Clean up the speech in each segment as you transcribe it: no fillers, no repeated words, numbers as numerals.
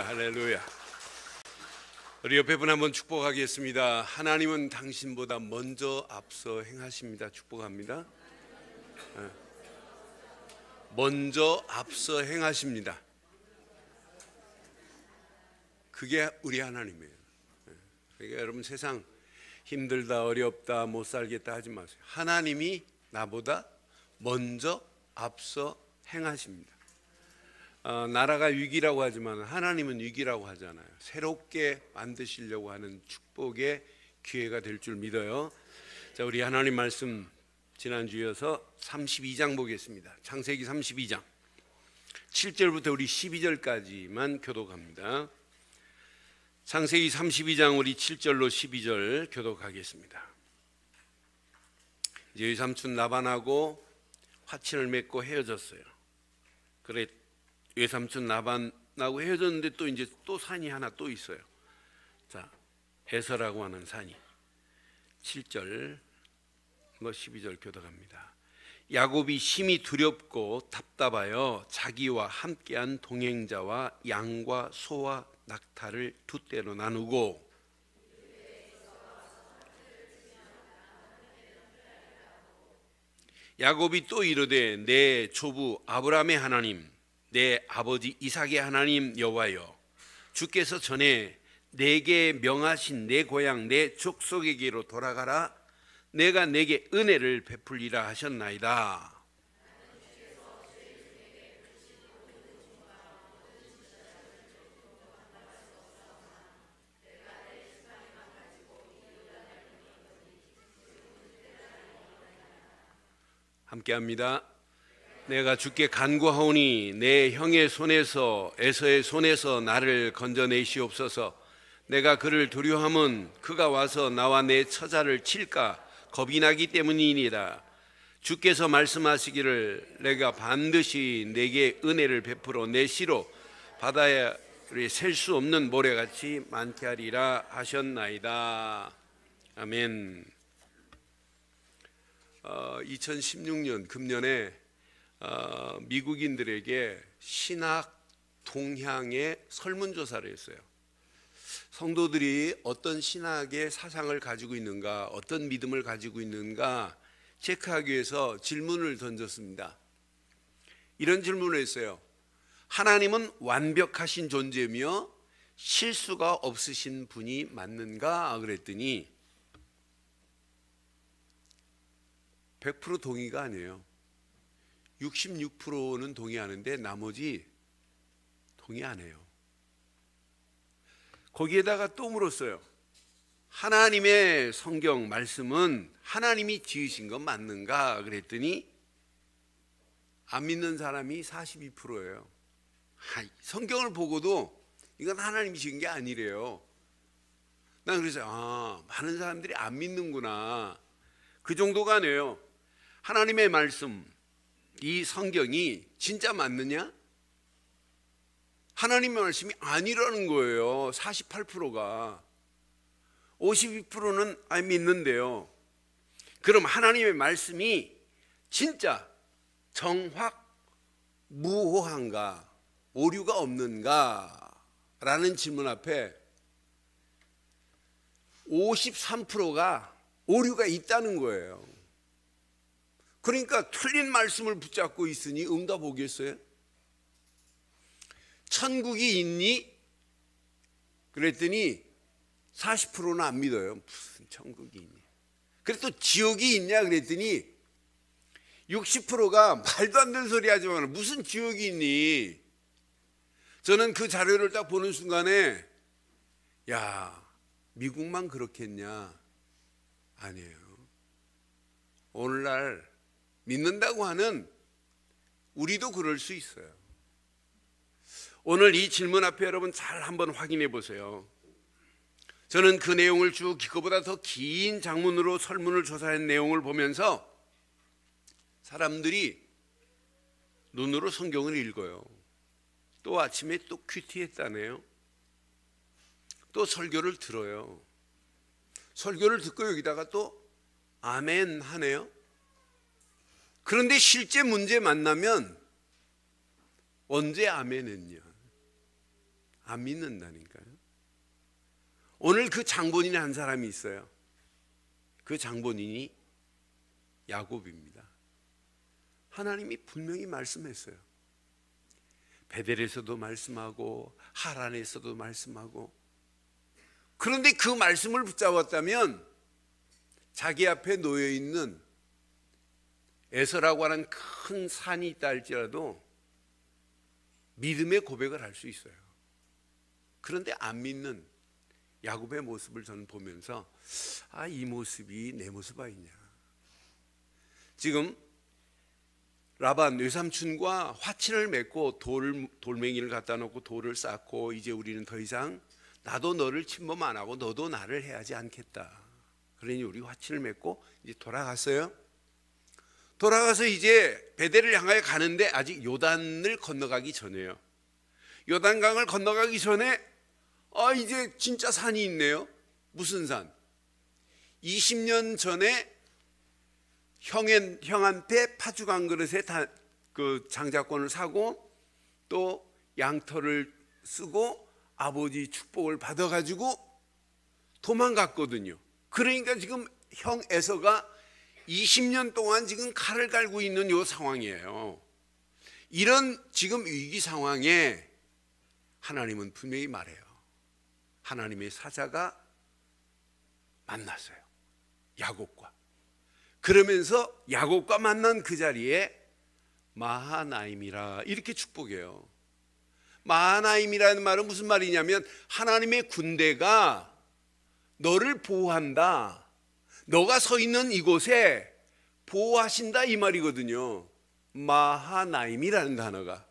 할렐루야. 우리 옆에 분 한번 축복하겠습니다. 하나님은 당신보다 먼저 앞서 행하십니다. 축복합니다. 먼저 앞서 행하십니다. 그게 우리 하나님이에요. 그러니까 여러분, 세상 힘들다, 어렵다, 못 살겠다 하지 마세요. 하나님이 나보다 먼저 앞서 행하십니다. 나라가 위기라고 하지만 하나님은 위기라고 하잖아요. 새롭게 만드시려고 하는 축복의 기회가 될 줄 믿어요. 자, 우리 하나님 말씀 지난주에 이어서 32장 보겠습니다. 창세기 32장 7절부터 우리 12절까지만 교독합니다. 창세기 32장 우리 7절로 12절 교독하겠습니다. 이제 외삼촌 라반하고 화친을 맺고 헤어졌어요. 그래, 외삼촌 라반하고 헤어졌는데 또 이제 또 산이 하나 또 있어요. 자, 에서라고 하는 산이 7절 12절 교독합니다. 야곱이 심히 두렵고 답답하여 자기와 함께한 동행자와 양과 소와 낙타를 두 떼로 나누고 야곱이 또 이르되 내 조부 아브라함의 하나님 내 아버지 이삭의 하나님 여호와여, 주께서 전에 내게 명하신 내 고향 내 족속에게로 돌아가라. 내가 내게 은혜를 베풀리라 하셨나이다. 함께합니다. 내가 주께 간구하오니 내 형의 손에서 에서의 손에서 나를 건져내시옵소서. 내가 그를 두려워함은 그가 와서 나와 내 처자를 칠까 겁이 나기 때문이니라. 주께서 말씀하시기를 내가 반드시 내게 은혜를 베풀어 내 씨로 바다에 셀 수 없는 모래같이 많게 하리라 하셨나이다. 아멘. 2016년 금년에 미국인들에게 신학 동향의 설문조사를 했어요. 성도들이 어떤 신학의 사상을 가지고 있는가, 어떤 믿음을 가지고 있는가 체크하기 위해서 질문을 던졌습니다. 이런 질문을 했어요. 하나님은 완벽하신 존재며 실수가 없으신 분이 맞는가? 그랬더니 100% 동의가 아니에요. 66%는 동의하는데 나머지 동의 안 해요. 거기에다가 또 물었어요. 하나님의 성경 말씀은 하나님이 지으신 건 맞는가? 그랬더니 안 믿는 사람이 42%예요. 성경을 보고도 이건 하나님이 지은 게 아니래요. 난 그래서 많은 사람들이 안 믿는구나. 그 정도가 아니에요. 하나님의 말씀, 이 성경이 진짜 맞느냐? 하나님의 말씀이 아니라는 거예요. 48%가. 52%는 안 믿는데요. 그럼 하나님의 말씀이 진짜 정확무호한가, 오류가 없는가? 라는 질문 앞에 53%가 오류가 있다는 거예요. 그러니까 틀린 말씀을 붙잡고 있으니 응답 오겠어요? 천국이 있니? 그랬더니 40%는 안 믿어요. 무슨 천국이 있니? 그래서 또 지옥이 있냐? 그랬더니 60%가 말도 안 되는 소리 하지 마. 무슨 지옥이 있니? 저는 그 자료를 딱 보는 순간에 야, 미국만 그렇겠냐? 아니에요. 오늘날 믿는다고 하는 우리도 그럴 수 있어요. 오늘 이 질문 앞에 여러분 잘 한번 확인해 보세요. 저는 그 내용을 쭉 그거보다 더 긴 장문으로 설문을 조사한 내용을 보면서 사람들이 눈으로 성경을 읽어요. 또 아침에 또 큐티했다네요. 또 설교를 들어요. 설교를 듣고 여기다가 또 아멘 하네요. 그런데 실제 문제 만나면 언제 아멘 했냐? 안 믿는다니까요. 오늘 그 장본인 한 사람이 있어요. 그 장본인이 야곱입니다. 하나님이 분명히 말씀했어요. 베델에서도 말씀하고 하란에서도 말씀하고. 그런데 그 말씀을 붙잡았다면 자기 앞에 놓여있는 에서라고 하는 큰 산이 있다 할지라도 믿음의 고백을 할 수 있어요. 그런데 안 믿는 야곱의 모습을 저는 보면서 이 모습이 내 모습 아니냐. 지금 라반 외삼촌과 화친을 맺고 돌멩이를 갖다 놓고 돌을 쌓고 이제 우리는 더 이상 나도 너를 침범 안 하고 너도 나를 해하지 않겠다. 그러니 우리 화친을 맺고 이제 돌아갔어요. 돌아가서 이제 베델을 향하여 가는데 아직 요단을 건너가기 전이에요. 요단강을 건너가기 전에 이제 진짜 산이 있네요. 무슨 산? 20년 전에 형한테 파죽 한 그릇에 그 장자권을 사고 또 양털을 쓰고 아버지 축복을 받아가지고 도망갔거든요. 그러니까 지금 형 에서가 20년 동안 지금 칼을 갈고 있는 이 상황이에요. 이런 지금 위기 상황에 하나님은 분명히 말해요. 하나님의 사자가 만났어요. 야곱과. 그러면서 야곱과 만난 그 자리에 마하나임이라 이렇게 축복해요. 마하나임이라는 말은 무슨 말이냐면 하나님의 군대가 너를 보호한다. 너가 서 있는 이곳에 보호하신다 이 말이거든요. 마하나임이라는 단어가.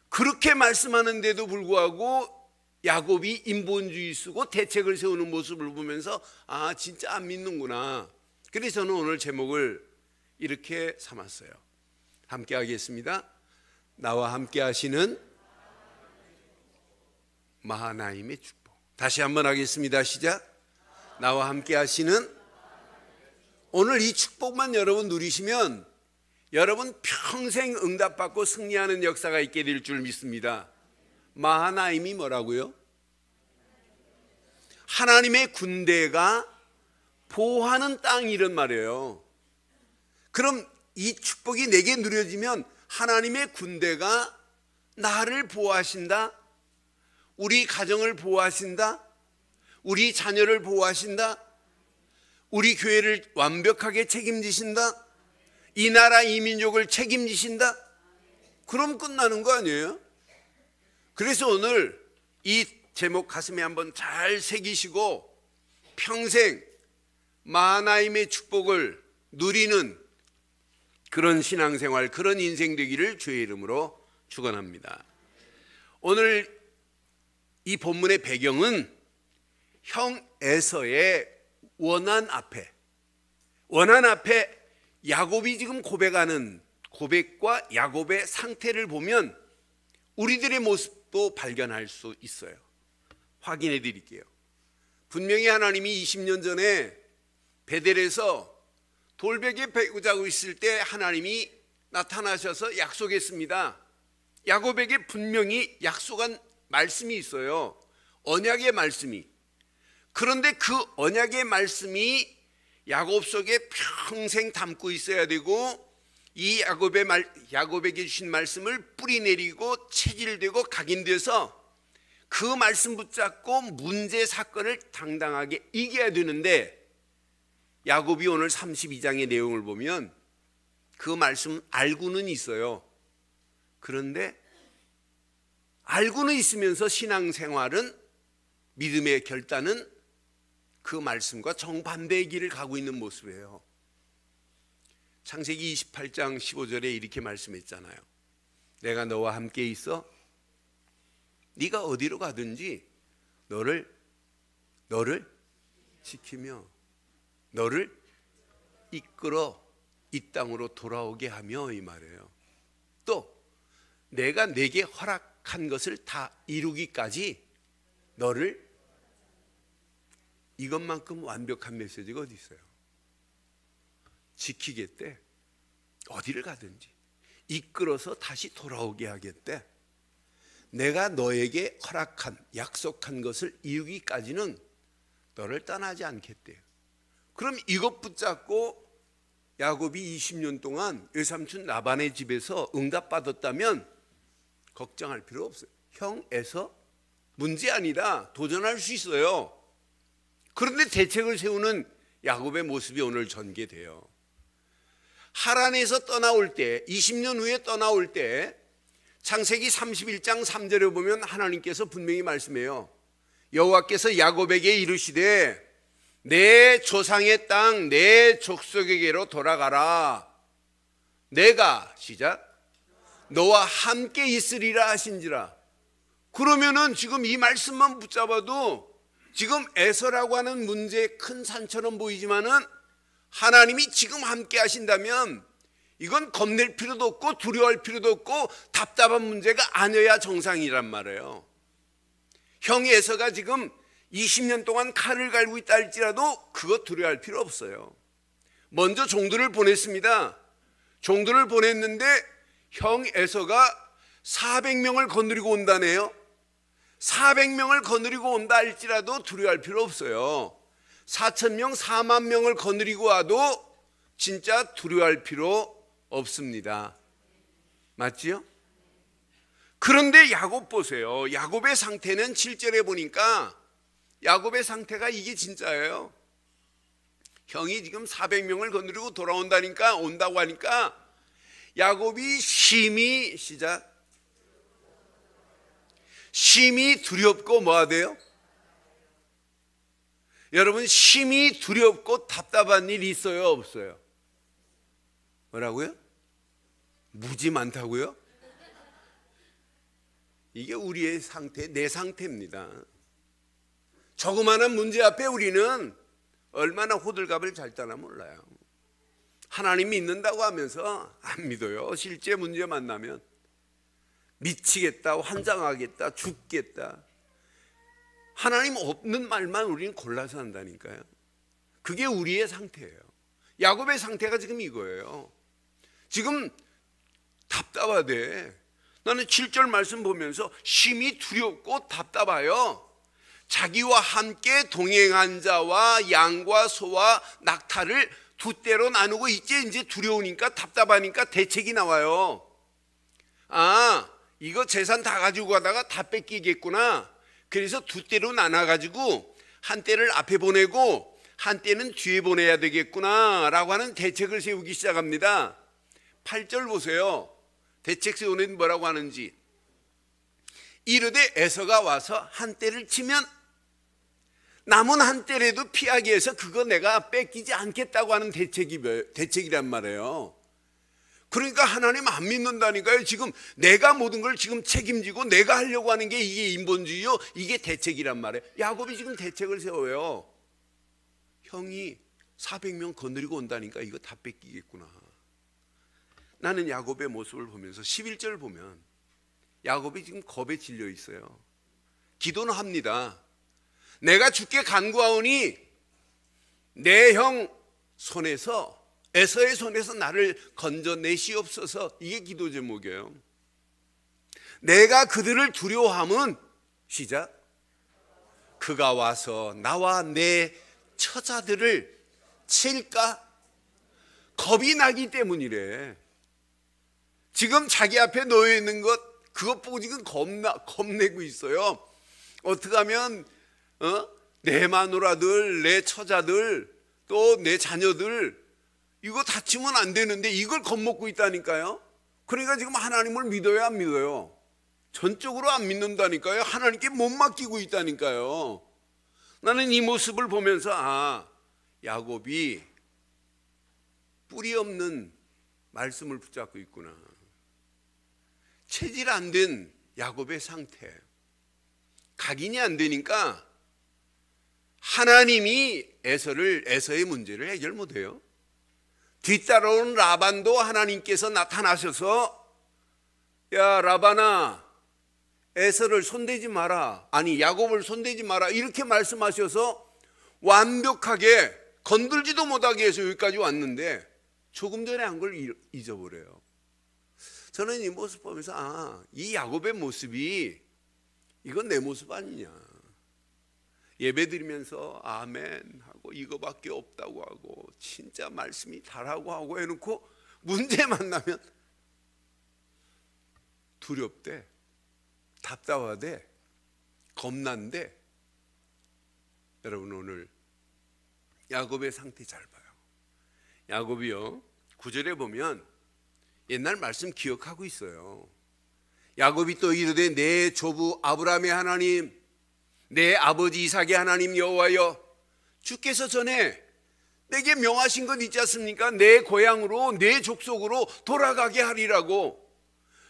그렇게 말씀하는데도 불구하고 야곱이 인본주의 쓰고 대책을 세우는 모습을 보면서 진짜 안 믿는구나. 그래서 저는 오늘 제목을 이렇게 삼았어요. 함께 하겠습니다. 나와 함께 하시는 마하나임의 축복. 다시 한번 하겠습니다. 시작. 나와 함께 하시는. 오늘 이 축복만 여러분 누리시면 여러분 평생 응답받고 승리하는 역사가 있게 될 줄 믿습니다. 마하나임이 뭐라고요? 하나님의 군대가 보호하는 땅 이런 말이에요. 그럼 이 축복이 내게 누려지면 하나님의 군대가 나를 보호하신다. 우리 가정을 보호하신다. 우리 자녀를 보호하신다. 우리 교회를 완벽하게 책임지신다. 이 나라 이 민족을 책임지신다. 그럼 끝나는 거 아니에요? 그래서 오늘 이 제목 가슴에 한번 잘 새기시고 평생 마하나임의 축복을 누리는 그런 신앙생활, 그런 인생 되기를 주의 이름으로 축원합니다. 오늘 이 본문의 배경은 형 에서의 원한 앞에 야곱이 지금 고백하는 고백과 야곱의 상태를 보면 우리들의 모습도 발견할 수 있어요. 확인해 드릴게요. 분명히 하나님이 20년 전에 베델에서 돌베개 베고 자고 있을 때 하나님이 나타나셔서 약속했습니다. 야곱에게 분명히 약속한 말씀이 있어요. 언약의 말씀이. 그런데 그 언약의 말씀이 야곱 속에 평생 담고 있어야 되고 이 야곱에게 주신 말씀을 뿌리내리고 체질되고 각인돼서 그 말씀 붙잡고 문제 사건을 당당하게 이겨야 되는데 야곱이 오늘 32장의 내용을 보면 그 말씀 알고는 있어요. 그런데 알고는 있으면서 신앙생활은 믿음의 결단은 그 말씀과 정반대의 길을 가고 있는 모습이에요. 창세기 28장 15절에 이렇게 말씀했잖아요. 내가 너와 함께 있어 네가 어디로 가든지 너를 지키며 너를 이끌어 이 땅으로 돌아오게 하며 이 말이에요. 또 내가 내게 허락한 것을 다 이루기까지 너를 이것만큼 완벽한 메시지가 어디 있어요? 지키겠대. 어디를 가든지 이끌어서 다시 돌아오게 하겠대. 내가 너에게 허락한 약속한 것을 이루기까지는 너를 떠나지 않겠대요. 그럼 이것 붙잡고 야곱이 20년 동안 외삼촌 라반의 집에서 응답받았다면 걱정할 필요 없어요. 형 에서 문제 아니다. 도전할 수 있어요. 그런데 대책을 세우는 야곱의 모습이 오늘 전개돼요. 하란에서 떠나올 때, 20년 후에 떠나올 때 창세기 31장 3절에 보면 하나님께서 분명히 말씀해요. 여호와께서 야곱에게 이르시되 내 조상의 땅 내 족속에게로 돌아가라. 내가 시작 너와 함께 있으리라 하신지라. 그러면은 지금 이 말씀만 붙잡아도 지금 에서라고 하는 문제의 큰 산처럼 보이지만은 하나님이 지금 함께 하신다면 이건 겁낼 필요도 없고 두려워할 필요도 없고 답답한 문제가 아니어야 정상이란 말이에요. 형 에서가 지금 20년 동안 칼을 갈고 있다 할지라도 그거 두려워할 필요 없어요. 먼저 종들을 보냈습니다. 종들을 보냈는데 형 에서가 400명을 거느리고 온다네요. 400명을 거느리고 온다 할지라도 두려워할 필요 없어요. 4,000명, 4만 명을 거느리고 와도 진짜 두려워할 필요 없습니다. 맞지요? 그런데 야곱 보세요. 야곱의 상태는 7절에 보니까 야곱의 상태가 이게 진짜예요. 형이 지금 400명을 거느리고 온다고 하니까 야곱이 심히 시작 심히 두렵고 뭐가 돼요? 여러분 심히 두렵고 답답한 일이 있어요 없어요? 뭐라고요? 무지 많다고요? 이게 우리의 상태, 내 상태입니다. 조그마한 문제 앞에 우리는 얼마나 호들갑을 잘 따나 몰라요. 하나님 믿는다고 하면서 안 믿어요. 실제 문제 만나면 미치겠다, 환장하겠다, 죽겠다. 하나님 없는 말만 우리는 골라서 한다니까요. 그게 우리의 상태예요. 야곱의 상태가 지금 이거예요. 지금 답답하대. 나는 7절 말씀 보면서 심히 두렵고 답답하여 자기와 함께 동행한 자와 양과 소와 낙타를 두 떼로 나누고 이제 두려우니까 답답하니까 대책이 나와요. 아, 이거 재산 다 가지고 가다가 다 뺏기겠구나. 그래서 두 떼로 나눠가지고 한 떼를 앞에 보내고 한 떼는 뒤에 보내야 되겠구나 라고 하는 대책을 세우기 시작합니다. 8절 보세요. 대책 세우는 뭐라고 하는지. 이르되 에서가 와서 한 떼를 치면 남은 한 떼라도 피하기 위해서 그거 내가 뺏기지 않겠다고 하는 대책이란 말이에요. 그러니까 하나님 안 믿는다니까요. 지금 내가 모든 걸 지금 책임지고 내가 하려고 하는 게 이게 인본주의요. 이게 대책이란 말이에요. 야곱이 지금 대책을 세워요. 형이 400명 거느리고 온다니까 이거 다 뺏기겠구나. 나는 야곱의 모습을 보면서 11절 보면 야곱이 지금 겁에 질려 있어요. 기도는 합니다. 내가 주께 간구하오니 내 형 손에서 에서의 손에서 나를 건져내시옵소서. 이게 기도 제목이에요. 내가 그들을 두려워함은 시작 그가 와서 나와 내 처자들을 칠까? 겁이 나기 때문이래. 지금 자기 앞에 놓여 있는 그것 보고 지금 겁내고 있어요. 어떻게 하면 내 마누라들, 내 처자들, 또 내 자녀들 이거 다치면 안 되는데 이걸 겁먹고 있다니까요. 그러니까 지금 하나님을 믿어요, 안 믿어요? 전적으로 안 믿는다니까요. 하나님께 못 맡기고 있다니까요. 나는 이 모습을 보면서 야곱이 뿌리 없는 말씀을 붙잡고 있구나. 체질 안 된 야곱의 상태. 각인이 안 되니까 하나님이 에서의 문제를 해결 못해요. 뒤따라오는 라반도 하나님께서 나타나셔서 야 라반아 에서를 손대지 마라. 아니 야곱을 손대지 마라. 이렇게 말씀하셔서 완벽하게 건들지도 못하게 해서 여기까지 왔는데 조금 전에 한 걸 잊어버려요. 저는 이 모습 보면서 이 야곱의 모습이 이건 내 모습 아니냐. 예배 드리면서 아멘 하고 이거밖에 없다고 하고 진짜 말씀이 다라고 하고 해놓고 문제 만나면 두렵대, 답답하대, 겁난대. 여러분, 오늘 야곱의 상태 잘 봐요. 야곱이요, 9절에 보면 옛날 말씀 기억하고 있어요. 야곱이 또 이르되 내 조부 아브라함의 하나님, 내 아버지 이삭의 하나님 여호와여, 주께서 전에 내게 명하신 것 있지 않습니까? 내 고향으로 내 족속으로 돌아가게 하리라고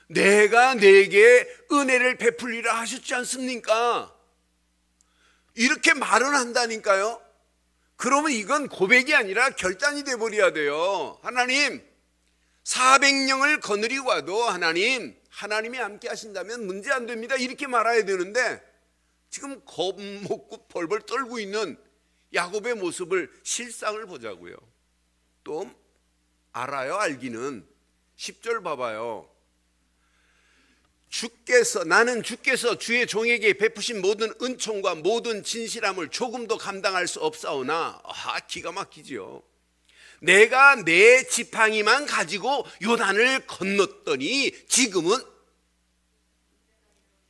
내가 내게 은혜를 베풀리라 하셨지 않습니까? 이렇게 말은 한다니까요. 그러면 이건 고백이 아니라 결단이 돼버려야 돼요. 하나님, 400명을 거느리고 와도 하나님이 함께 하신다면 문제 안 됩니다, 이렇게 말해야 되는데 지금 겁먹고 벌벌 떨고 있는 야곱의 모습을, 실상을 보자고요. 또 알아요, 알기는. 10절 봐봐요. 나는 주께서 주의 종에게 베푸신 모든 은총과 모든 진실함을 조금도 감당할 수 없사오나, 기가 막히지요. 내가 내 지팡이만 가지고 요단을 건넜더니 지금은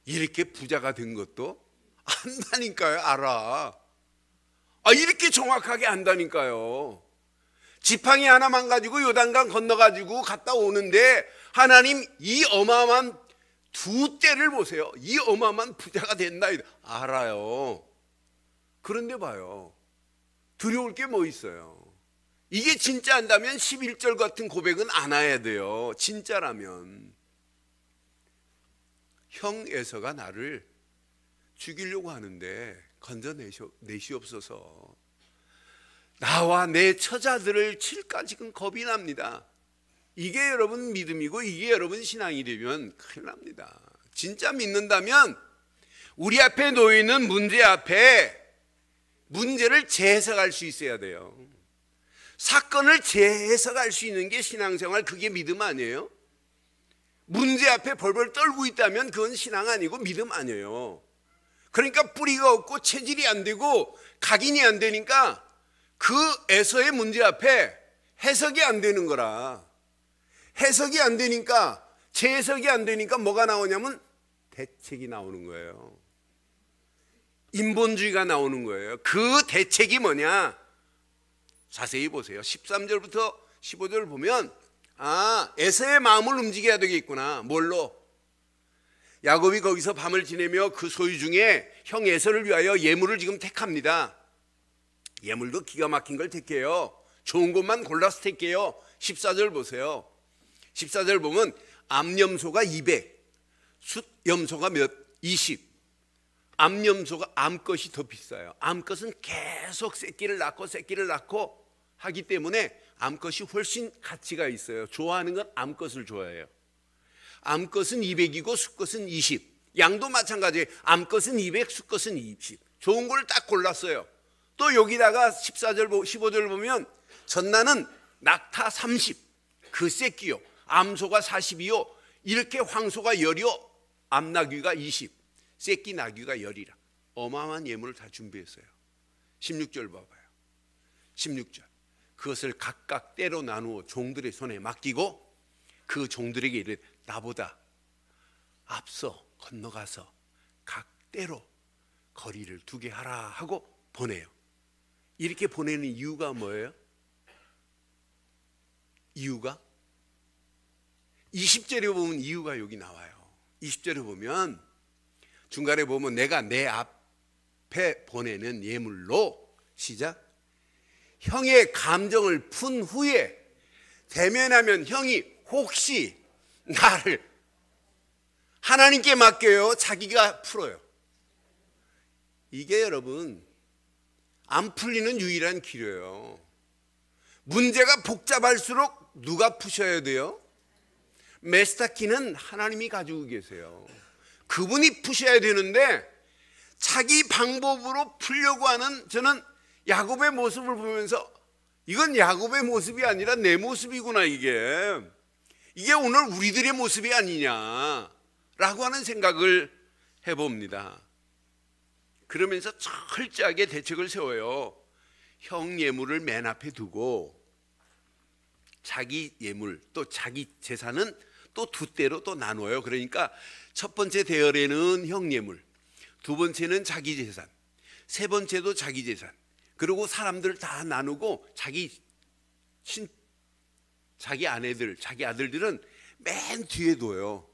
이렇게 부자가 된 것도 안다니까요. 알아. 이렇게 정확하게 안다니까요. 지팡이 하나만 가지고 요단강 건너가지고 갔다 오는데 하나님 이 어마어마한 두 때를 보세요. 이 어마어마한 부자가 된다. 알아요. 그런데 봐요, 두려울 게 뭐 있어요? 이게 진짜 한다면 11절 같은 고백은 안 해야 돼요. 진짜라면. 형 에서가 나를 죽이려고 하는데 건져내시옵소서. 나와 내 처자들을 칠까 지금 겁이 납니다. 이게 여러분 믿음이고 이게 여러분 신앙이 되면 큰일 납니다. 진짜 믿는다면 우리 앞에 놓이는 문제 앞에 문제를 재해석할 수 있어야 돼요. 사건을 재해석할 수 있는 게 신앙생활, 그게 믿음 아니에요? 문제 앞에 벌벌 떨고 있다면 그건 신앙 아니고 믿음 아니에요. 그러니까 뿌리가 없고 체질이 안 되고 각인이 안 되니까 그 에서의 문제 앞에 해석이 안 되는 거라. 해석이 안 되니까, 재해석이 안 되니까 뭐가 나오냐면 대책이 나오는 거예요. 인본주의가 나오는 거예요. 그 대책이 뭐냐? 자세히 보세요. 13절부터 15절 보면 에서의 마음을 움직여야 되겠구나. 뭘로? 야곱이 거기서 밤을 지내며 그 소유 중에 형 에서를 위하여 예물을 지금 택합니다. 예물도 기가 막힌 걸 택해요. 좋은 것만 골라서 택해요. 14절 보세요. 14절 보면 암염소가 200, 숫염소가 20. 암염소가 암것이 더 비싸요. 암것은 계속 새끼를 낳고 하기 때문에 암것이 훨씬 가치가 있어요. 좋아하는 건 암것을 좋아해요. 암것은 200이고 숫것은 20. 양도 마찬가지예요. 암것은 200, 숫것은 20. 좋은 걸 딱 골랐어요. 또 여기다가 14절, 15절 보면 전나는 낙타 30, 그 새끼요. 암소가 40이요. 이렇게 황소가 10이요. 암나귀가 20, 새끼 나귀가 10이라. 어마어마한 예물을 다 준비했어요. 16절 봐봐요. 16절. 그것을 각각 때로 나누어 종들의 손에 맡기고 그 종들에게 이르되 나보다 앞서 건너가서 각 때로 거리를 두게 하라 하고 보내요. 이렇게 보내는 이유가 뭐예요? 이유가 20절에 보면 이유가 여기 나와요. 20절에 보면 중간에 보면 내가 내 앞에 보내는 예물로 시작. 형의 감정을 푼 후에 대면하면 형이 혹시 나를 하나님께 맡겨요? 자기가 풀어요? 이게 여러분 안 풀리는 유일한 길이에요. 문제가 복잡할수록 누가 푸셔야 돼요? 메스타키는 하나님이 가지고 계세요. 그분이 푸셔야 되는데 자기 방법으로 풀려고 하는, 저는 야곱의 모습을 보면서 이건 야곱의 모습이 아니라 내 모습이구나. 이게 오늘 우리들의 모습이 아니냐라고 하는 생각을 해봅니다. 그러면서 철저하게 대책을 세워요. 형 예물을 맨 앞에 두고 자기 예물 또 자기 재산은 또 두 대로 또 나눠요. 그러니까 첫 번째 대열에는 형 예물, 두 번째는 자기 재산, 세 번째도 자기 재산, 그리고 사람들 다 나누고 자기 아내들, 자기 아들들은 맨 뒤에 둬요.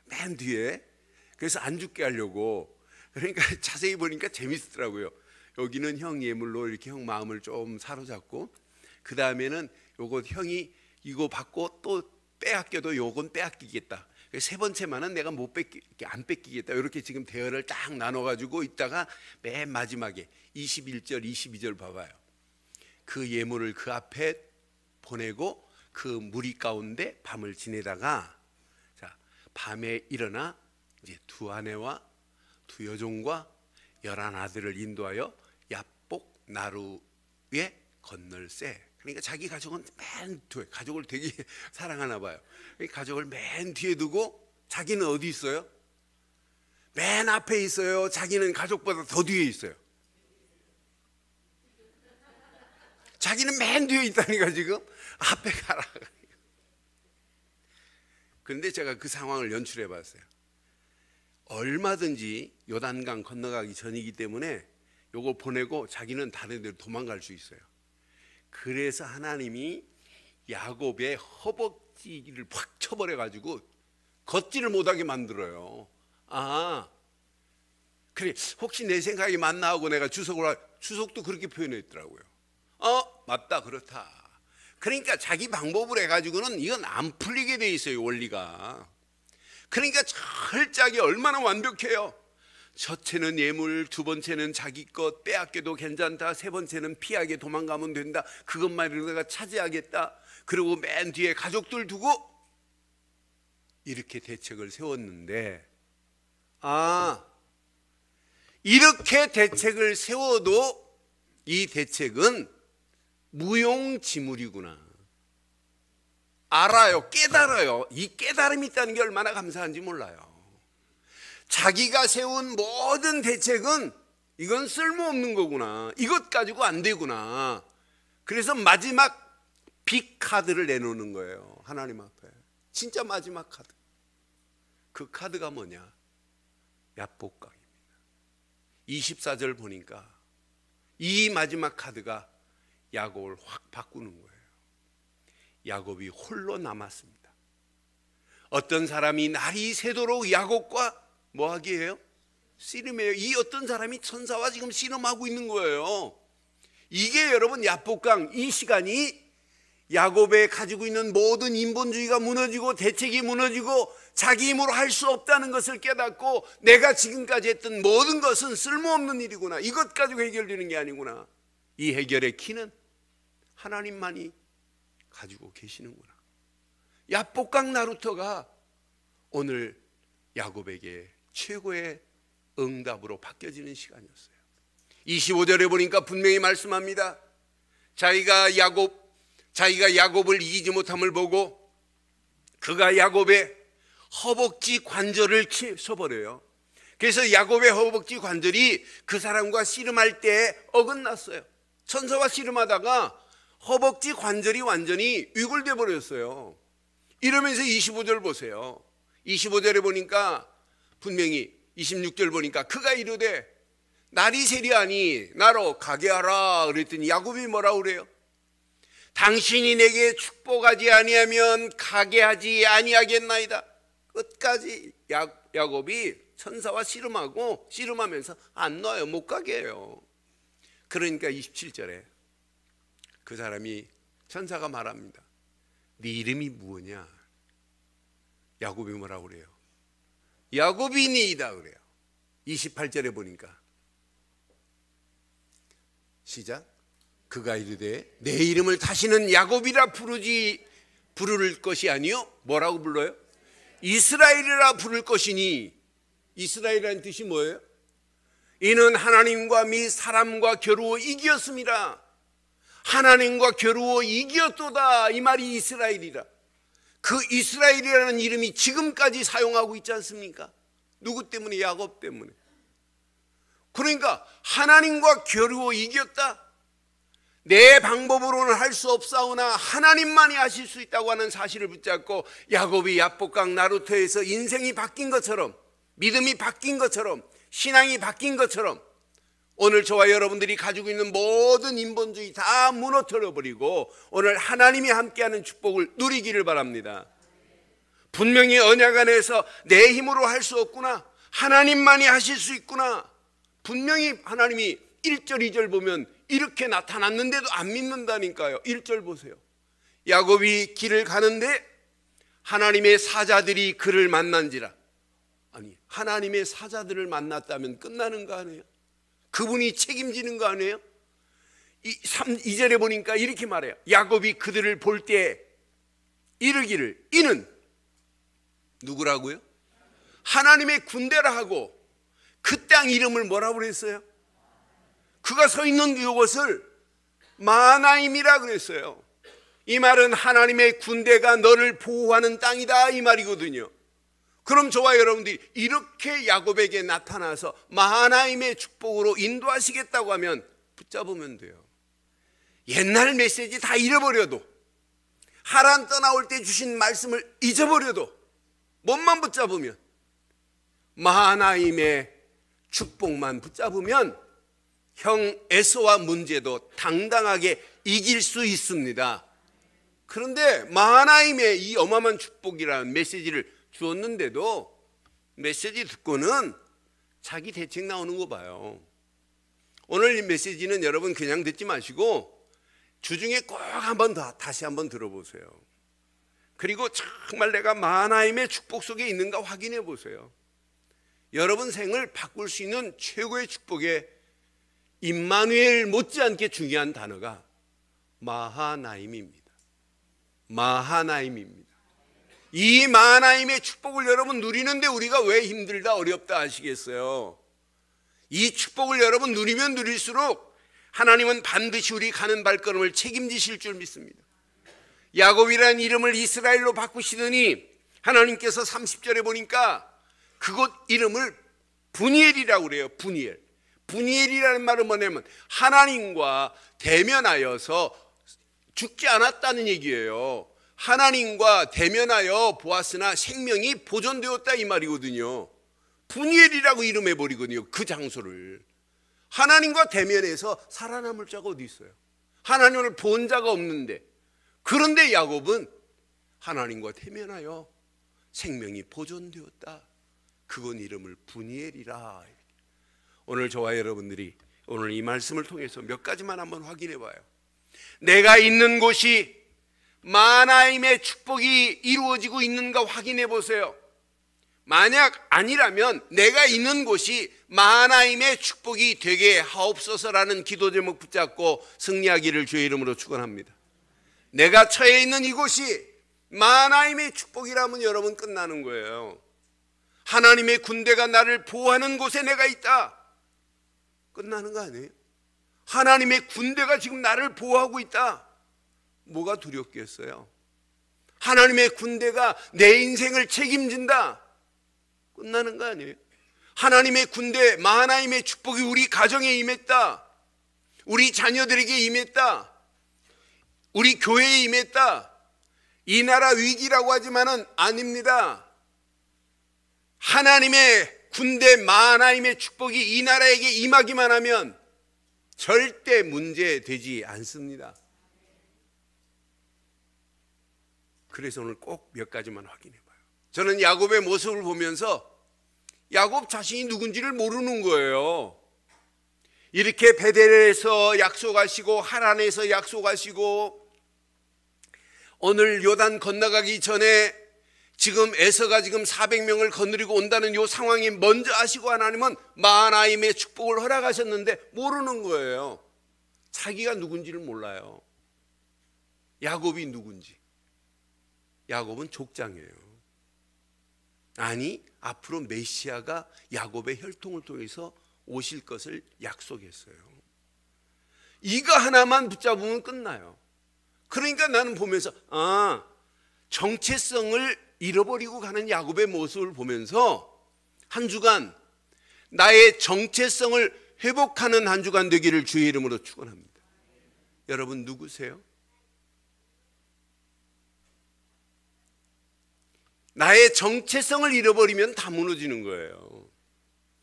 맨 뒤에. 그래서 안 죽게 하려고. 그러니까 자세히 보니까 재밌더라고요. 여기는 형 예물로 이렇게 형 마음을 좀 사로잡고, 그 다음에는 요거 형이 이거 받고 또 빼앗겨도 요건 빼앗기겠다. 세 번째만은 내가 안 뺏기겠다. 이렇게 지금 대열을 딱 나눠가지고 있다가 맨 마지막에 21절, 22절 봐봐요. 그 예물을 그 앞에 보내고 그 무리 가운데 밤을 지내다가, 자, 밤에 일어나 이제 두 아내와 두 여종과 11 아들을 인도하여 야복 나루에 건널세. 그러니까 자기 가족은 맨 뒤에, 가족을 되게 사랑하나 봐요. 가족을 맨 뒤에 두고 자기는 어디 있어요? 맨 앞에 있어요? 자기는 가족보다 더 뒤에 있어요? 자기는 맨 뒤에 있다니까 지금. 앞에 가라. 그런데 제가 그 상황을 연출해 봤어요. 얼마든지 요단강 건너가기 전이기 때문에 요걸 보내고 자기는 다른 데로 도망갈 수 있어요. 그래서 하나님이 야곱의 허벅지를 확 쳐버려 가지고 걷지를 못하게 만들어요. 아, 그래, 혹시 내 생각이 맞나 하고 내가 주석도 그렇게 표현했더라고요. 맞다, 그렇다. 그러니까 자기 방법을 해가지고는 이건 안 풀리게 돼 있어요, 원리가. 그러니까 철저하게 얼마나 완벽해요. 첫째는 예물, 두 번째는 자기 것 빼앗겨도 괜찮다, 세 번째는 피하게 도망가면 된다, 그것만으로 내가 차지하겠다, 그리고 맨 뒤에 가족들 두고 이렇게 대책을 세웠는데, 이렇게 대책을 세워도 이 대책은 무용지물이구나. 알아요, 깨달아요. 이 깨달음이 있다는 게 얼마나 감사한지 몰라요. 자기가 세운 모든 대책은 이건 쓸모없는 거구나, 이것 가지고 안 되구나. 그래서 마지막 빅 카드를 내놓는 거예요, 하나님 앞에. 진짜 마지막 카드. 그 카드가 뭐냐? 야복강입니다. 24절 보니까 이 마지막 카드가 야곱을 확 바꾸는 거예요. 야곱이 홀로 남았습니다. 어떤 사람이 날이 새도록 야곱과 뭐하게 해요? 씨름해요. 이 어떤 사람이 천사와 지금 씨름하고 있는 거예요. 이게 여러분 야복강, 이 시간이 야곱의 가지고 있는 모든 인본주의가 무너지고 대책이 무너지고 자기 힘으로 할 수 없다는 것을 깨닫고 내가 지금까지 했던 모든 것은 쓸모없는 일이구나, 이것 가지고 해결되는 게 아니구나. 이 해결의 키는 하나님만이 가지고 계시는구나. 야복강 나루터가 오늘 야곱에게 최고의 응답으로 바뀌어지는 시간이었어요. 25절에 보니까 분명히 말씀합니다. 자기가 야곱을 이기지 못함을 보고 그가 야곱의 허벅지 관절을 쳐버려요. 그래서 야곱의 허벅지 관절이 그 사람과 씨름할 때 어긋났어요. 천사와 씨름하다가 허벅지 관절이 완전히 위골돼 버렸어요. 이러면서 25절 보세요. 25절에 보니까 분명히 26절 보니까 그가 이르되 날이 세리하니 나로 가게 하라 그랬더니 야곱이 뭐라고 그래요? 당신이 내게 축복하지 아니하면 가게 하지 아니하겠나이다. 끝까지 야곱이 천사와 씨름하면서 안 놔요. 못 가게 해요. 그러니까 27절에 그 사람이, 천사가 말합니다. 네 이름이 무엇이냐? 야곱이 뭐라고 그래요? 야곱이니이다 그래요. 28절에 보니까 시작. 그가 이르되 내 이름을 다시는 야곱이라 부를 것이 아니요, 뭐라고 불러요? 이스라엘이라 부를 것이니. 이스라엘이라는 뜻이 뭐예요? 이는 하나님과 및 사람과 겨루어 이기었습니다. 하나님과 겨루어 이기었도다, 이 말이 이스라엘이라. 그 이스라엘이라는 이름이 지금까지 사용하고 있지 않습니까? 누구 때문에? 야곱 때문에. 그러니까 하나님과 겨루어 이겼다. 내 방법으로는 할 수 없사오나 하나님만이 하실 수 있다고 하는 사실을 붙잡고 야곱이 야복강 나루터에서 인생이 바뀐 것처럼, 믿음이 바뀐 것처럼, 신앙이 바뀐 것처럼 오늘 저와 여러분들이 가지고 있는 모든 인본주의 다 무너뜨려 버리고 오늘 하나님이 함께하는 축복을 누리기를 바랍니다. 분명히 언약 안에서 내 힘으로 할 수 없구나, 하나님만이 하실 수 있구나. 분명히 하나님이 1절 2절 보면 이렇게 나타났는데도 안 믿는다니까요. 1절 보세요. 야곱이 길을 가는데 하나님의 사자들이 그를 만난지라. 아니, 하나님의 사자들을 만났다면 끝나는 거 아니에요? 그분이 책임지는 거 아니에요? 2절에 보니까 이렇게 말해요. 야곱이 그들을 볼 때 이르기를, 이는 누구라고요? 하나님의 군대라 하고 그 땅 이름을 뭐라고 그랬어요? 그가 서 있는 이곳을 마하나임이라 그랬어요. 이 말은 하나님의 군대가 너를 보호하는 땅이다 이 말이거든요. 그럼 저와 여러분들이 이렇게 야곱에게 나타나서 마하나임의 축복으로 인도하시겠다고 하면 붙잡으면 돼요. 옛날 메시지 다 잃어버려도, 하란 떠나올 때 주신 말씀을 잊어버려도 몸만 붙잡으면, 마하나임의 축복만 붙잡으면 형 에서와 문제도 당당하게 이길 수 있습니다. 그런데 마하나임의 이 어마어마한 축복이라는 메시지를 주었는데도 메시지 듣고는 자기 대책 나오는 거 봐요. 오늘 이 메시지는 여러분 그냥 듣지 마시고 주중에 꼭 한번 다시 한번 들어보세요. 그리고 정말 내가 마하나임의 축복 속에 있는가 확인해 보세요. 여러분 생을 바꿀 수 있는 최고의 축복의 임마누엘 못지않게 중요한 단어가 마하나임입니다. 마하나임입니다. 이 마하나임의 축복을 여러분 누리는데 우리가 왜 힘들다 어렵다 하시겠어요? 이 축복을 여러분 누리면 누릴수록 하나님은 반드시 우리 가는 발걸음을 책임지실 줄 믿습니다. 야곱이라는 이름을 이스라엘로 바꾸시더니 하나님께서 30절에 보니까 그곳 이름을 분이엘이라고 그래요. 분이엘. 분이엘이라는 말은 뭐냐면 하나님과 대면하여서 죽지 않았다는 얘기예요. 하나님과 대면하여 보았으나 생명이 보존되었다 이 말이거든요. 분이엘이라고 이름해버리거든요. 그 장소를. 하나님과 대면해서 살아남을 자가 어디 있어요? 하나님을 본 자가 없는데, 그런데 야곱은 하나님과 대면하여 생명이 보존되었다. 그건 이름을 분이엘이라. 오늘 저와 여러분들이 오늘 이 말씀을 통해서 몇 가지만 한번 확인해 봐요. 내가 있는 곳이 마하나임의 축복이 이루어지고 있는가 확인해 보세요. 만약 아니라면 내가 있는 곳이 마하나임의 축복이 되게 하옵소서라는 기도 제목 붙잡고 승리하기를 주의 이름으로 축원합니다. 내가 처해 있는 이곳이 마하나임의 축복이라면 여러분 끝나는 거예요. 하나님의 군대가 나를 보호하는 곳에 내가 있다. 끝나는 거 아니에요? 하나님의 군대가 지금 나를 보호하고 있다. 뭐가 두렵겠어요? 하나님의 군대가 내 인생을 책임진다. 끝나는 거 아니에요? 하나님의 군대 마하나임의 축복이 우리 가정에 임했다. 우리 자녀들에게 임했다. 우리 교회에 임했다. 이 나라 위기라고 하지만은 아닙니다. 하나님의 군대 마하나임의 축복이 이 나라에게 임하기만 하면 절대 문제되지 않습니다. 그래서 오늘 꼭 몇 가지만 확인해 봐요. 저는 야곱의 모습을 보면서 야곱 자신이 누군지를 모르는 거예요. 이렇게 베델에서 약속하시고 하란에서 약속하시고 오늘 요단 건너가기 전에 지금 에서가 지금 400명을 거느리고 온다는 이 상황이 먼저 아시고 하나님은 마하나임의 축복을 허락하셨는데 모르는 거예요. 자기가 누군지를 몰라요. 야곱이 누군지. 야곱은 족장이에요. 아니, 앞으로 메시아가 야곱의 혈통을 통해서 오실 것을 약속했어요. 이거 하나만 붙잡으면 끝나요. 그러니까 나는 보면서 정체성을 잃어버리고 가는 야곱의 모습을 보면서 한 주간 나의 정체성을 회복하는 한 주간 되기를 주의 이름으로 축원합니다. 여러분 누구세요? 나의 정체성을 잃어버리면 다 무너지는 거예요.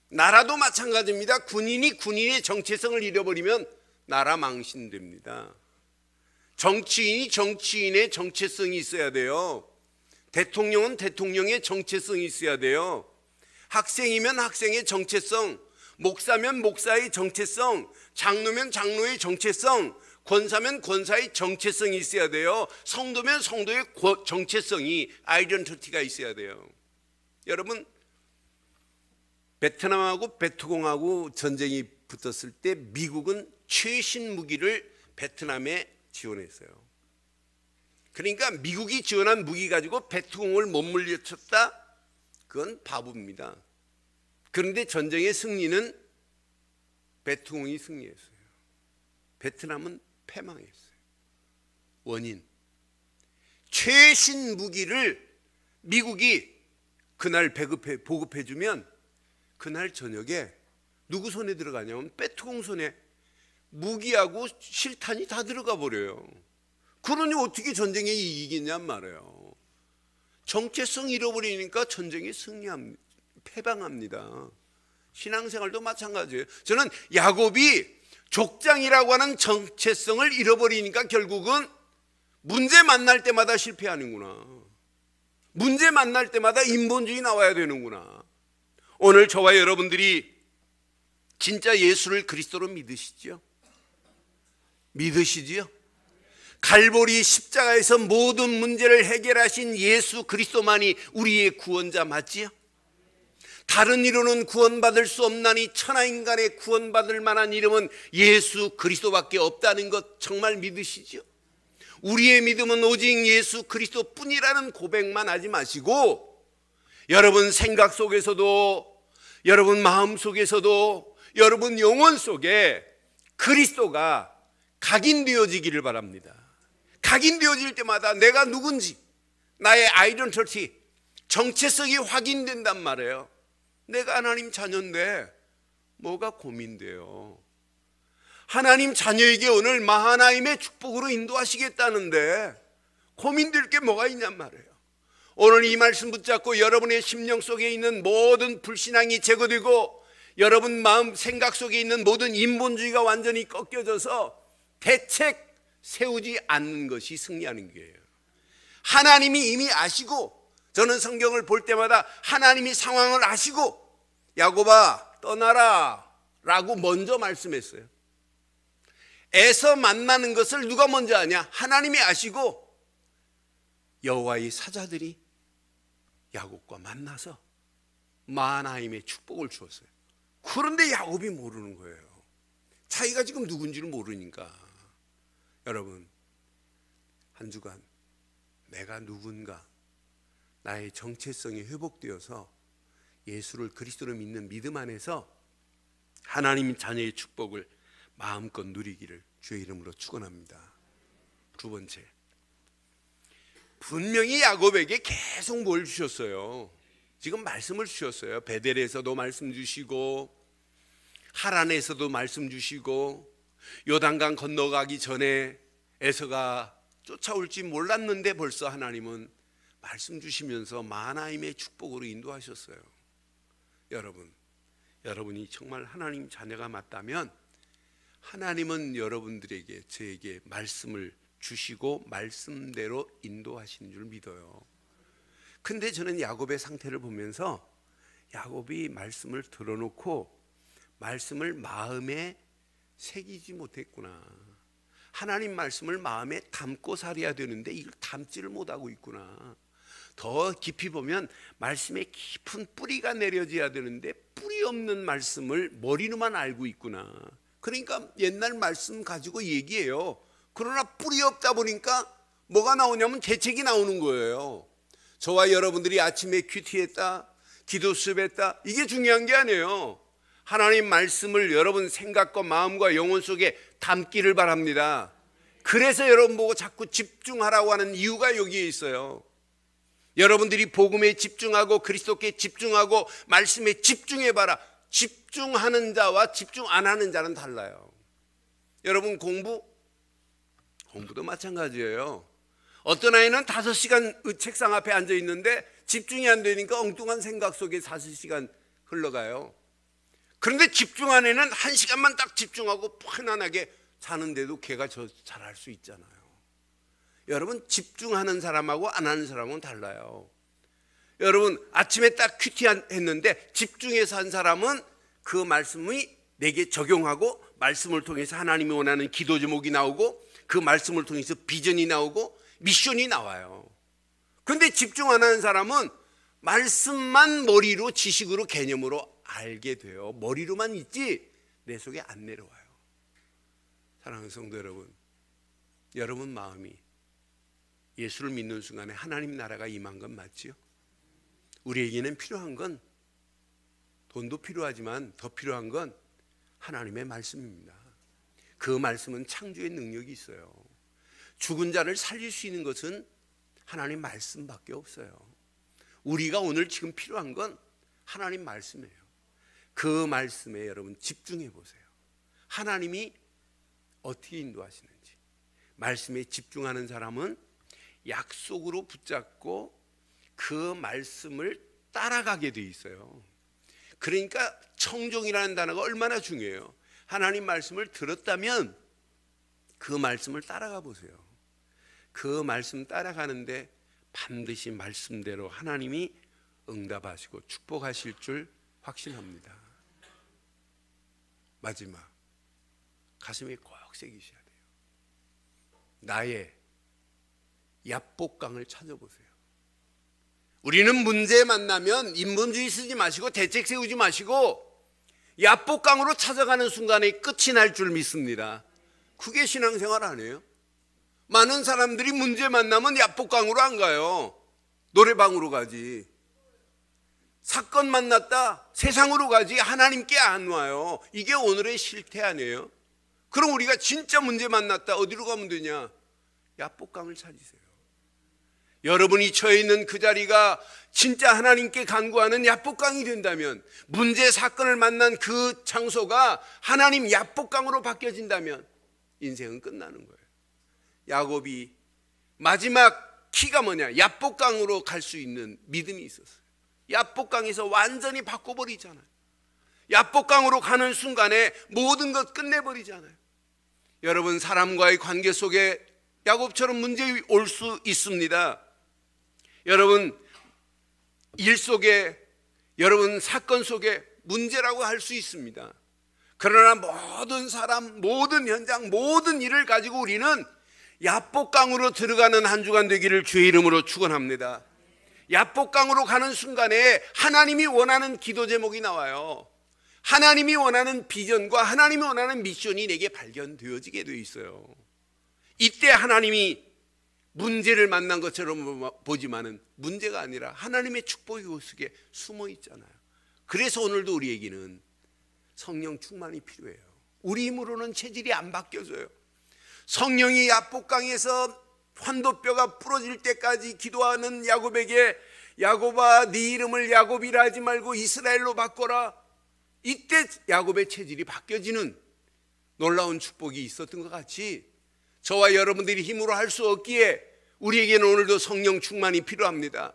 나라도 마찬가지입니다. 군인이 군인의 정체성을 잃어버리면 나라 망신됩니다. 정치인이 정치인의 정체성이 있어야 돼요. 대통령은 대통령의 정체성이 있어야 돼요. 학생이면 학생의 정체성, 목사면 목사의 정체성, 장로면 장로의 정체성, 권사면 권사의 정체성이 있어야 돼요. 성도면 성도의 정체성이, 아이덴티티가 있어야 돼요. 여러분, 베트남하고 베트공하고 전쟁이 붙었을 때 미국은 최신 무기를 베트남에 지원했어요. 그러니까 미국이 지원한 무기 가지고 베트공을 못 물리쳤다? 그건 바보입니다. 그런데 전쟁의 승리는 베트공이 승리했어요. 베트남은 패망했어요. 원인, 최신 무기를 미국이 그날 보급해주면 그날 저녁에 누구 손에 들어가냐면 베트공 손에 무기하고 실탄이 다 들어가 버려요. 그러니 어떻게 전쟁에 이기냔 말이에요. 정체성 잃어버리니까 전쟁이 패방합니다. 신앙생활도 마찬가지예요. 저는 야곱이 족장이라고 하는 정체성을 잃어버리니까 결국은 문제 만날 때마다 실패하는구나. 문제 만날 때마다 인본주의 나와야 되는구나. 오늘 저와 여러분들이 진짜 예수를 그리스도로 믿으시죠? 믿으시지요? 갈보리 십자가에서 모든 문제를 해결하신 예수 그리스도만이 우리의 구원자 맞지요? 다른 이로는 구원받을 수 없나니 천하인간의 구원받을 만한 이름은 예수 그리스도밖에 없다는 것 정말 믿으시죠? 우리의 믿음은 오직 예수 그리스도뿐이라는 고백만 하지 마시고 여러분 생각 속에서도, 여러분 마음 속에서도, 여러분 영혼 속에 그리스도가 각인되어지기를 바랍니다. 각인되어질 때마다 내가 누군지, 나의 아이덴티티, 정체성이 확인된단 말이에요. 내가 하나님 자녀인데 뭐가 고민돼요? 하나님 자녀에게 오늘 마하나임의 축복으로 인도하시겠다는데 고민될 게 뭐가 있냔 말이에요. 오늘 이 말씀 붙잡고 여러분의 심령 속에 있는 모든 불신앙이 제거되고 여러분 마음 생각 속에 있는 모든 인본주의가 완전히 꺾여져서 대책 세우지 않는 것이 승리하는 거예요. 하나님이 이미 아시고, 저는 성경을 볼 때마다 하나님이 상황을 아시고 야곱아 떠나라 라고 먼저 말씀했어요. 에서 만나는 것을 누가 먼저 아냐? 하나님이 아시고 여호와의 사자들이 야곱과 만나서 마하나임의 축복을 주었어요. 그런데 야곱이 모르는 거예요. 자기가 지금 누군지를 모르니까. 여러분, 한 주간 내가 누군가, 나의 정체성이 회복되어서 예수를 그리스도로 믿는 믿음 안에서 하나님 자녀의 축복을 마음껏 누리기를 주의 이름으로 축원합니다. 두 번째, 분명히 야곱에게 계속 뭘 주셨어요. 지금 말씀을 주셨어요. 베델에서도 말씀 주시고 하란에서도 말씀 주시고 요단강 건너가기 전에 에서가 쫓아올지 몰랐는데 벌써 하나님은 말씀 주시면서 마하나임의 축복으로 인도하셨어요. 여러분이 정말 하나님 자녀가 맞다면 하나님은 여러분들에게, 저에게 말씀을 주시고 말씀대로 인도하시는 줄 믿어요. 근데 저는 야곱의 상태를 보면서 야곱이 말씀을 들어놓고 말씀을 마음에 새기지 못했구나. 하나님 말씀을 마음에 담고 살아야 되는데 이걸 담지를 못하고 있구나. 더 깊이 보면 말씀에 깊은 뿌리가 내려져야 되는데 뿌리 없는 말씀을 머리로만 알고 있구나. 그러니까 옛날 말씀 가지고 얘기해요. 그러나 뿌리 없다 보니까 뭐가 나오냐면 대책이 나오는 거예요. 저와 여러분들이 아침에 큐티했다, 기도 수업했다, 이게 중요한 게 아니에요. 하나님 말씀을 여러분 생각과 마음과 영혼 속에 담기를 바랍니다. 그래서 여러분 보고 자꾸 집중하라고 하는 이유가 여기에 있어요. 여러분들이 복음에 집중하고 그리스도께 집중하고 말씀에 집중해봐라. 집중하는 자와 집중 안 하는 자는 달라요. 여러분 공부도 마찬가지예요. 어떤 아이는 5시간 책상 앞에 앉아 있는데 집중이 안 되니까 엉뚱한 생각 속에 5시간 흘러가요. 그런데 집중한 애는 1시간만 딱 집중하고 편안하게 자는데도 걔가 잘할 수 있잖아요. 여러분, 집중하는 사람하고 안 하는 사람은 달라요. 여러분, 아침에 딱 큐티했는데 집중해서 한 사람은 그 말씀이 내게 적용하고 말씀을 통해서 하나님이 원하는 기도 제목이 나오고 그 말씀을 통해서 비전이 나오고 미션이 나와요. 그런데 집중 안 하는 사람은 말씀만 머리로 지식으로 개념으로 알게 돼요. 머리로만 있지 내 속에 안 내려와요. 사랑하는 성도 여러분, 여러분 마음이 예수를 믿는 순간에 하나님 나라가 임한 건 맞지요? 우리에게는 필요한 건 돈도 필요하지만 더 필요한 건 하나님의 말씀입니다. 그 말씀은 창조의 능력이 있어요. 죽은 자를 살릴 수 있는 것은 하나님 말씀밖에 없어요. 우리가 오늘 지금 필요한 건 하나님 말씀이에요. 그 말씀에 여러분 집중해 보세요. 하나님이 어떻게 인도하시는지. 말씀에 집중하는 사람은 약속으로 붙잡고 그 말씀을 따라가게 돼 있어요. 그러니까 청종이라는 단어가 얼마나 중요해요. 하나님 말씀을 들었다면 그 말씀을 따라가 보세요. 그 말씀 따라가는데 반드시 말씀대로 하나님이 응답하시고 축복하실 줄 확신합니다. 마지막, 가슴에 꼭 새기셔야 돼요. 나의 야복강을 찾아보세요. 우리는 문제 만나면 인본주의 쓰지 마시고 대책 세우지 마시고 야복강으로 찾아가는 순간에 끝이 날 줄 믿습니다. 그게 신앙생활 아니에요? 많은 사람들이 문제 만나면 야복강으로 안 가요. 노래방으로 가지. 사건 만났다 세상으로 가지 하나님께 안 와요. 이게 오늘의 실태 아니에요? 그럼 우리가 진짜 문제 만났다 어디로 가면 되냐? 야복강을 찾으세요. 여러분이 처해 있는 그 자리가 진짜 하나님께 간구하는 야복강이 된다면, 문제 사건을 만난 그 장소가 하나님 야복강으로 바뀌어진다면 인생은 끝나는 거예요. 야곱이 마지막 키가 뭐냐? 야복강으로 갈 수 있는 믿음이 있었어요. 야복강에서 완전히 바꿔버리잖아요. 야복강으로 가는 순간에 모든 것 끝내버리잖아요. 여러분, 사람과의 관계 속에 야곱처럼 문제 올 수 있습니다. 여러분, 일 속에, 여러분 사건 속에 문제라고 할 수 있습니다. 그러나 모든 사람, 모든 현장, 모든 일을 가지고 우리는 야복강으로 들어가는 한 주간 되기를 주의 이름으로 축원합니다. 야복강으로 가는 순간에 하나님이 원하는 기도 제목이 나와요. 하나님이 원하는 비전과 하나님이 원하는 미션이 내게 발견되어지게 되어 있어요. 이때 하나님이 문제를 만난 것처럼 보지만은 문제가 아니라 하나님의 축복이 그 속에 숨어 있잖아요. 그래서 오늘도 우리에게는 성령 충만이 필요해요. 우리 힘으로는 체질이 안 바뀌어져요. 성령이 야복강에서 환도뼈가 부러질 때까지 기도하는 야곱에게, 야곱아 네 이름을 야곱이라 하지 말고 이스라엘로 바꿔라. 이때 야곱의 체질이 바뀌어지는 놀라운 축복이 있었던 것 같이 저와 여러분들이 힘으로 할 수 없기에 우리에게는 오늘도 성령 충만이 필요합니다.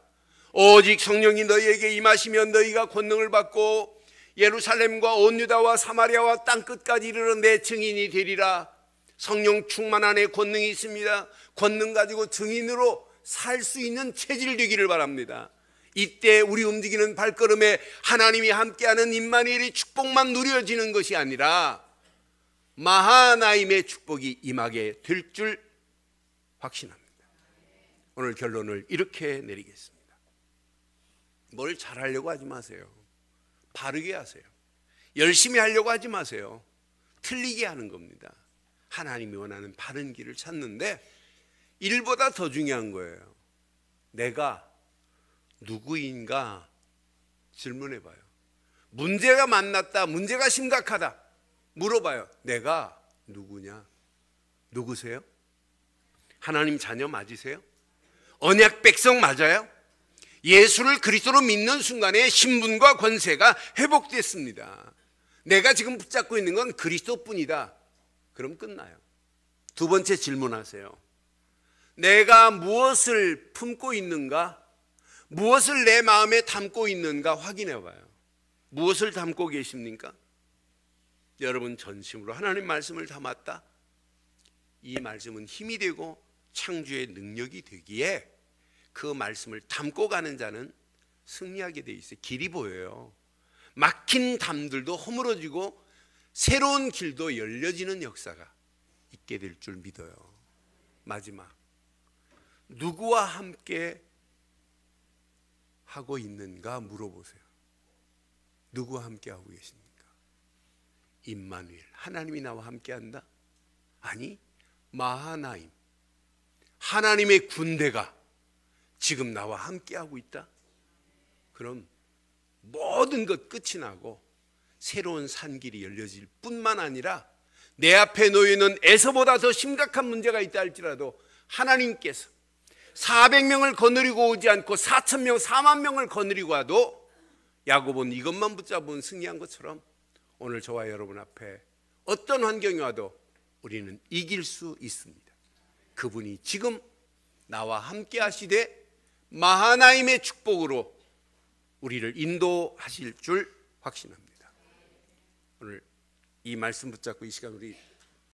오직 성령이 너희에게 임하시면 너희가 권능을 받고 예루살렘과 온 유다와 사마리아와 땅끝까지 이르러 내 증인이 되리라. 성령 충만 안에 권능이 있습니다. 권능 가지고 증인으로 살 수 있는 체질 되기를 바랍니다. 이때 우리 움직이는 발걸음에 하나님이 함께하는 임마누엘의 축복만 누려지는 것이 아니라 마하나임의 축복이 임하게 될 줄 확신합니다. 오늘 결론을 이렇게 내리겠습니다. 뭘 잘하려고 하지 마세요. 바르게 하세요. 열심히 하려고 하지 마세요. 틀리게 하는 겁니다. 하나님이 원하는 바른 길을 찾는데 일보다 더 중요한 거예요. 내가 누구인가 질문해봐요. 문제가 만났다, 문제가 심각하다 물어봐요. 내가 누구냐? 누구세요? 하나님 자녀 맞으세요? 언약 백성 맞아요? 예수를 그리스도로 믿는 순간에 신분과 권세가 회복됐습니다. 내가 지금 붙잡고 있는 건 그리스도뿐이다. 그럼 끝나요. 두 번째 질문하세요. 내가 무엇을 품고 있는가? 무엇을 내 마음에 담고 있는가 확인해 봐요. 무엇을 담고 계십니까? 여러분 전심으로 하나님 말씀을 담았다. 이 말씀은 힘이 되고 창조의 능력이 되기에 그 말씀을 담고 가는 자는 승리하게 돼 있어요. 길이 보여요. 막힌 담들도 허물어지고 새로운 길도 열려지는 역사가 있게 될 줄 믿어요. 마지막, 누구와 함께 하고 있는가 물어보세요. 누구와 함께 하고 계십니까? 임마누엘, 하나님이 나와 함께 한다? 아니, 마하나임, 하나님의 군대가 지금 나와 함께 하고 있다? 그럼 모든 것 끝이 나고 새로운 산길이 열려질 뿐만 아니라 내 앞에 놓여있는 에서보다 더 심각한 문제가 있다 할지라도 하나님께서 400명을 거느리고 오지 않고 4,000명, 4만 명을 거느리고 와도 야곱은 이것만 붙잡으면 승리한 것처럼 오늘 저와 여러분 앞에 어떤 환경이 와도 우리는 이길 수 있습니다. 그분이 지금 나와 함께 하시되 마하나임의 축복으로 우리를 인도하실 줄 확신합니다. 오늘 이 말씀 붙잡고 이 시간 우리